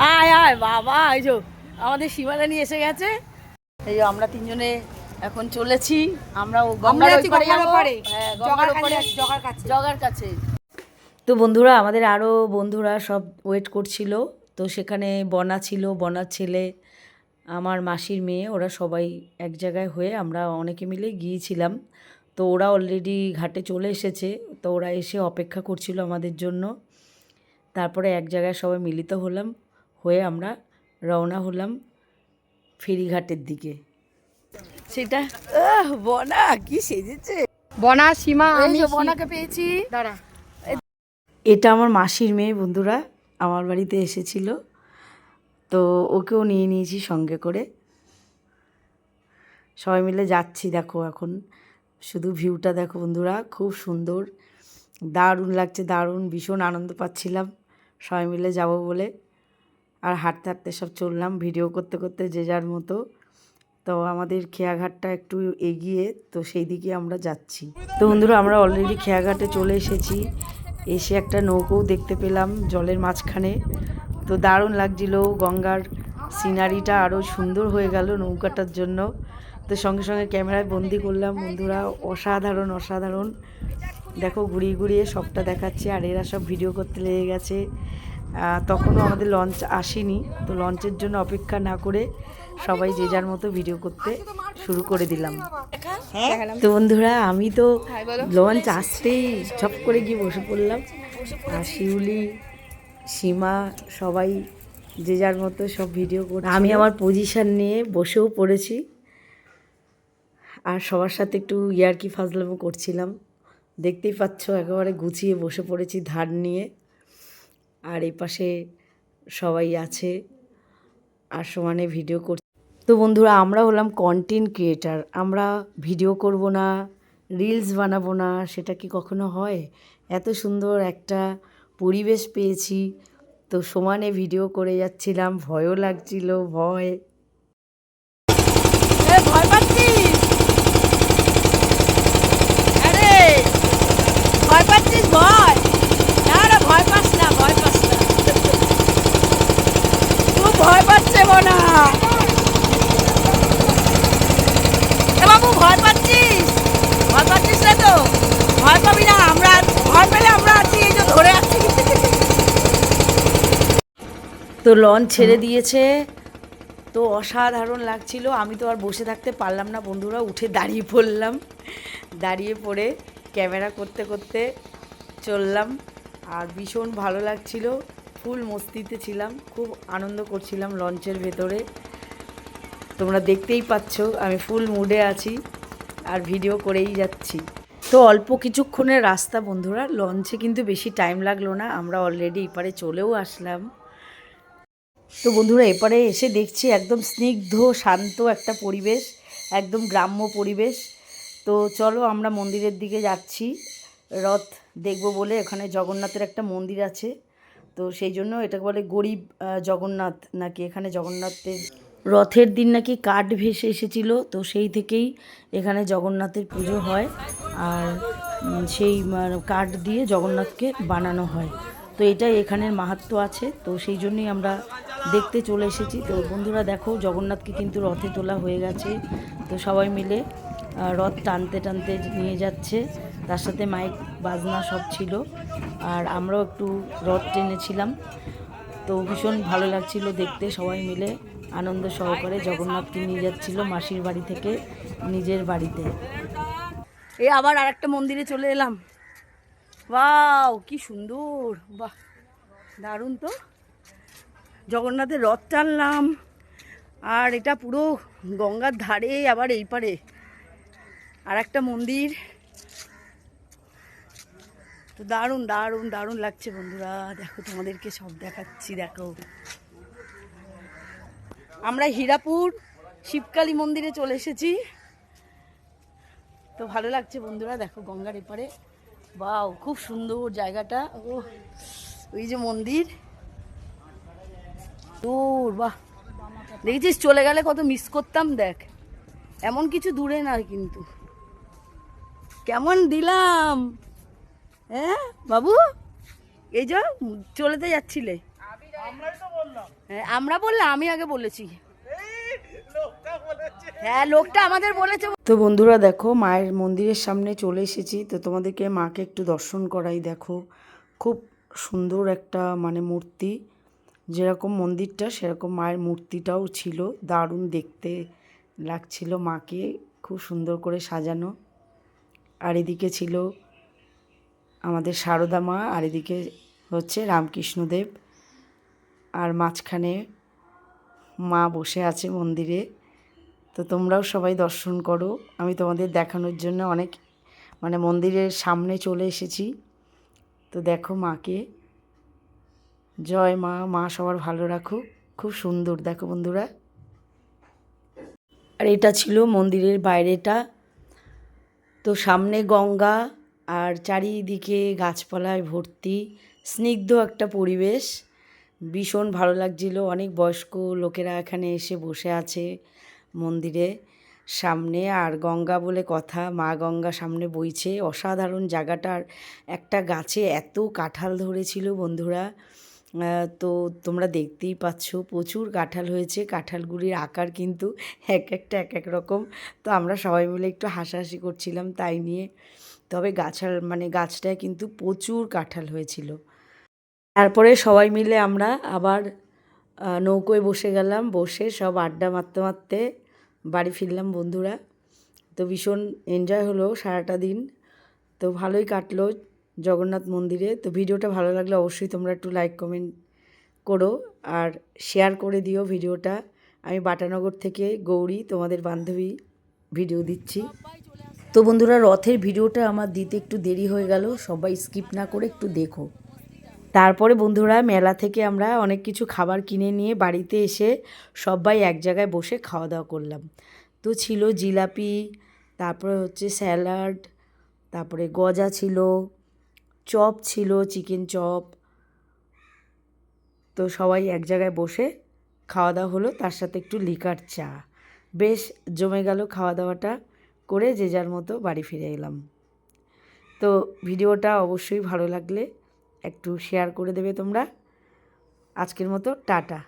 আয় আয় বাবা, এই যে আমাদের সীমানা নিয়ে এসে গেছে। এই যে আমরা তিনজনে এখন চলেছি, আমরা গঙ্গার ওপারে যাবো। হ্যাঁ, জগার কাছে। তো বন্ধুরা, আমাদের আরও বন্ধুরা সব ওয়েট করছিল। তো সেখানে বনা ছিল, বনার ছেলে, আমার মাসির মেয়ে, ওরা সবাই এক জায়গায় হয়ে আমরা অনেকে মিলে গিয়েছিলাম। তো ওরা অলরেডি ঘাটে চলে এসেছে। তো ওরা এসে অপেক্ষা করছিল আমাদের জন্য। তারপরে এক জায়গায় সবাই মিলিত হলাম, হয়ে আমরা রওনা হলাম ফেরিঘাটের দিকে। সেটা বনা কি সেজেছে! বনা, সীমা, আমি বনাকে পেয়েছি। দাঁড়া, এটা আমার মাসির মেয়ে বন্ধুরা, আমার বাড়িতে এসেছিল। তো ওকেও নিয়ে নিয়েছি সঙ্গে করে। সবাই মিলে যাচ্ছি। দেখো এখন শুধু ভিউটা দেখো বন্ধুরা, খুব সুন্দর, দারুণ লাগছে, দারুণ, ভীষণ আনন্দ পাচ্ছিলাম সবাই মিলে যাব বলে। আর হাঁটতে হাঁটতে সব চললাম, ভিডিও করতে করতে যে যার মতো। তো আমাদের খেয়াঘাটটা একটু এগিয়ে, তো সেই দিকে আমরা যাচ্ছি। তো বন্ধুরা, আমরা অলরেডি খেয়াঘাটে চলে এসেছি। এসে একটা নৌকোও দেখতে পেলাম জলের মাঝখানে। তো দারুণ লাগছিল, গঙ্গার সিনারিটা আরও সুন্দর হয়ে গেল নৌকাটার জন্য। তো সঙ্গে সঙ্গে ক্যামেরায় বন্দি করলাম বন্ধুরা, অসাধারণ অসাধারণ। দেখো ঘুরিয়ে ঘুরিয়ে সবটা দেখাচ্ছে, আর এরা সব ভিডিও করতে লেগে গেছে। তখনও আমাদের লঞ্চ আসেনি। তো লঞ্চের জন্য অপেক্ষা না করে সবাই যে যার মতো ভিডিও করতে শুরু করে দিলাম। তো বন্ধুরা, আমি তো লঞ্চ আসতেই ঝপ করে গিয়ে বসে পড়লাম। আর শিউলি, সীমা সবাই যে যার মতো সব ভিডিও করে, আমি আমার পজিশান নিয়ে বসেও পড়েছি। আর সবার সাথে একটু ইয়ার্কি ফাজলামো করছিলাম। দেখতেই পাচ্ছ একেবারে গুছিয়ে বসে পড়েছি ধার নিয়ে। আর এই পাশে সবাই আছে আর সমানে ভিডিও করছি। তো বন্ধুরা, আমরা হলাম কন্টেন্ট ক্রিয়েটার। আমরা ভিডিও করব না, রিলস বানাবো না, সেটা কি কখনো হয়? এত সুন্দর একটা পরিবেশ পেয়েছি, তো সমানে ভিডিও করে যাচ্ছিলাম। ভয়ও লাগছিল, ভয় পাচ্ছিস? আরে ভয় পাচ্ছিস? ভয় না, না ভয় পাস না, ভয় পাস না। খুব ভয় পাচ্ছে না। এ বাবু, ভয় পাচ্ছিস? ভয় পাচ্ছিস না তো? ভয় পাবি না, আমরা ভয় পেলে আমরা আছি, এই যে ধরে আছি। তো লঞ্চ ছেড়ে দিয়েছে, তো অসাধারণ লাগছিল। আমি তো আর বসে থাকতে পারলাম না বন্ধুরা, উঠে দাঁড়িয়ে পড়লাম। দাঁড়িয়ে পড়ে ক্যামেরা করতে করতে চললাম। আর ভীষণ ভালো লাগছিল, ফুল মস্তিতে ছিলাম, খুব আনন্দ করছিলাম লঞ্চের ভেতরে। তোমরা দেখতেই পাচ্ছ আমি ফুল মুডে আছি আর ভিডিও করেই যাচ্ছি। তো অল্প কিছুক্ষণের রাস্তা বন্ধুরা, লঞ্চে কিন্তু বেশি টাইম লাগলো না, আমরা অলরেডি এপারে চলেও আসলাম। তো বন্ধুরা, এপারে এসে দেখছি একদম স্নিগ্ধ শান্ত একটা পরিবেশ, একদম গ্রাম্য পরিবেশ। তো চলো আমরা মন্দিরের দিকে যাচ্ছি রথ দেখব বলে। এখানে জগন্নাথের একটা মন্দির আছে, তো সেই জন্য এটাকে বলে গরিব জগন্নাথ নাকি। এখানে জগন্নাথের রথের দিন নাকি কাঠ ভেসে এসেছিল, তো সেই থেকেই এখানে জগন্নাথের পুজো হয়। আর সেই কাঠ দিয়ে জগন্নাথকে বানানো হয়। তো এটাই এখানের মাহাত্ম্য আছে, তো সেই জন্যই আমরা দেখতে চলে এসেছি। তো বন্ধুরা দেখো, জগন্নাথকে কিন্তু রথে তোলা হয়ে গেছে। তো সবাই মিলে রথ টানতে টানতে নিয়ে যাচ্ছে, তার সাথে মাইক বাজনা সব ছিল। আর আমরাও একটু রথ টেনেছিলাম। তো ভীষণ ভালো লাগছিল দেখতে, সবাই মিলে আনন্দ সহকারে জগন্নাথকে নিয়ে যাচ্ছিল মাসির বাড়ি থেকে নিজের বাড়িতে। এই আবার আরেকটা মন্দিরে চলে এলাম। ওয়াও কি সুন্দর, বাহ দারুণ। তো জগন্নাথের রথ টানলাম, আর এটা পুরো গঙ্গার ধারে, আবার এই পারে আর একটা মন্দির। তো দারুণ দারুণ দারুণ লাগছে বন্ধুরা। দেখো তোমাদেরকে সব দেখাচ্ছি। দেখো আমরা হীরাপুর শিবকালী মন্দিরে চলে এসেছি। তো ভালো লাগছে বন্ধুরা, দেখো গঙ্গার এপারে, বাও খুব সুন্দর জায়গাটা। ও ওই যে মন্দির দূর, বাহ দেখেছিস, চলে গেলে কত মিস করতাম। দেখ এমন কিছু দূরে না কিন্তু, কেমন দিলাম। হ্যাঁ বাবু, এই যে চলেতে যাচ্ছিলে। হ্যাঁ, আমরা বললাম, আমি আগে বলেছি। হ্যাঁ, লোকটা আমাদের বলেছে। তো বন্ধুরা দেখো, মায়ের মন্দিরের সামনে চলে এসেছি। তো তোমাদেরকে মাকে একটু দর্শন করাই। দেখো খুব সুন্দর একটা মানে মূর্তি, যেরকম মন্দিরটা সেরকম মায়ের মূর্তিটাও ছিল। দারুণ দেখতে লাগছিল মাকে, খুব সুন্দর করে সাজানো। আর এদিকে ছিল আমাদের সারদা মা, আর এদিকে হচ্ছে রামকৃষ্ণদেব, আর মাঝখানে মা বসে আছে মন্দিরে। তো তোমরাও সবাই দর্শন করো। আমি তোমাদের দেখানোর জন্য অনেক মানে মন্দিরের সামনে চলে এসেছি। তো দেখো মাকে। জয় মা, মা সবার ভালো রাখো। খুব সুন্দর দেখো বন্ধুরা। আর এটা ছিল মন্দিরের বাইরেটা। তো সামনে গঙ্গা আর চারিদিকে গাছপালায় ভর্তি, স্নিগ্ধ একটা পরিবেশ, ভীষণ ভালো লাগছিল। অনেক বয়স্ক লোকেরা এখানে এসে বসে আছে মন্দিরে সামনে। আর গঙ্গা বলে কথা, মা গঙ্গা সামনে বইছে। অসাধারণ জায়গাটার। একটা গাছে এত কাঁঠাল ধরেছিল বন্ধুরা, তো তোমরা দেখতেই পাচ্ছ প্রচুর কাঁঠাল হয়েছে। কাঁঠালগুলির আকার কিন্তু এক একটা এক এক রকম। তো আমরা সবাই মিলে একটু হাসাহাসি করছিলাম তাই নিয়ে। তবে গাছটায় কিন্তু প্রচুর কাঁঠাল হয়েছিল। তারপরে সবাই মিলে আমরা আবার নৌকোয় বসে গেলাম, বসে সব আড্ডা মারতে মারতে বাড়ি ফিরলাম বন্ধুরা। তো ভীষণ এনজয় হলো সারাটা দিন। তো ভালোই কাটলো জগন্নাথ মন্দিরে। তো ভিডিওটা ভালো লাগলে অবশ্যই তোমরা একটু লাইক কমেন্ট করো আর শেয়ার করে দিও ভিডিওটা। আমি বাটানগর থেকে গৌরী, তোমাদের বান্ধবী, ভিডিও দিচ্ছি। তো বন্ধুরা, রথের ভিডিওটা আমার দিতে একটু দেরি হয়ে গেল, সবাই স্কিপ না করে একটু দেখো। তারপরে বন্ধুরা, মেলা থেকে আমরা অনেক কিছু খাবার কিনে নিয়ে বাড়িতে এসে সবাই এক জায়গায় বসে খাওয়া দাওয়া করলাম। তো ছিল জিলাপি, তারপরে হচ্ছে স্যালাড, তারপরে গজা ছিল, চপ ছিল, চিকেন চপ। তো সবাই এক জায়গায় বসে খাওয়া দাওয়া হলো, তার সাথে একটু লিকার চা। বেশ জমে গেল খাওয়া দাওয়াটা করে, যে যার মতো বাড়ি ফিরে এলাম। তো ভিডিওটা অবশ্যই ভালো লাগলে একটু শেয়ার করে দেবে তোমরা। আজকের মতো টাটা।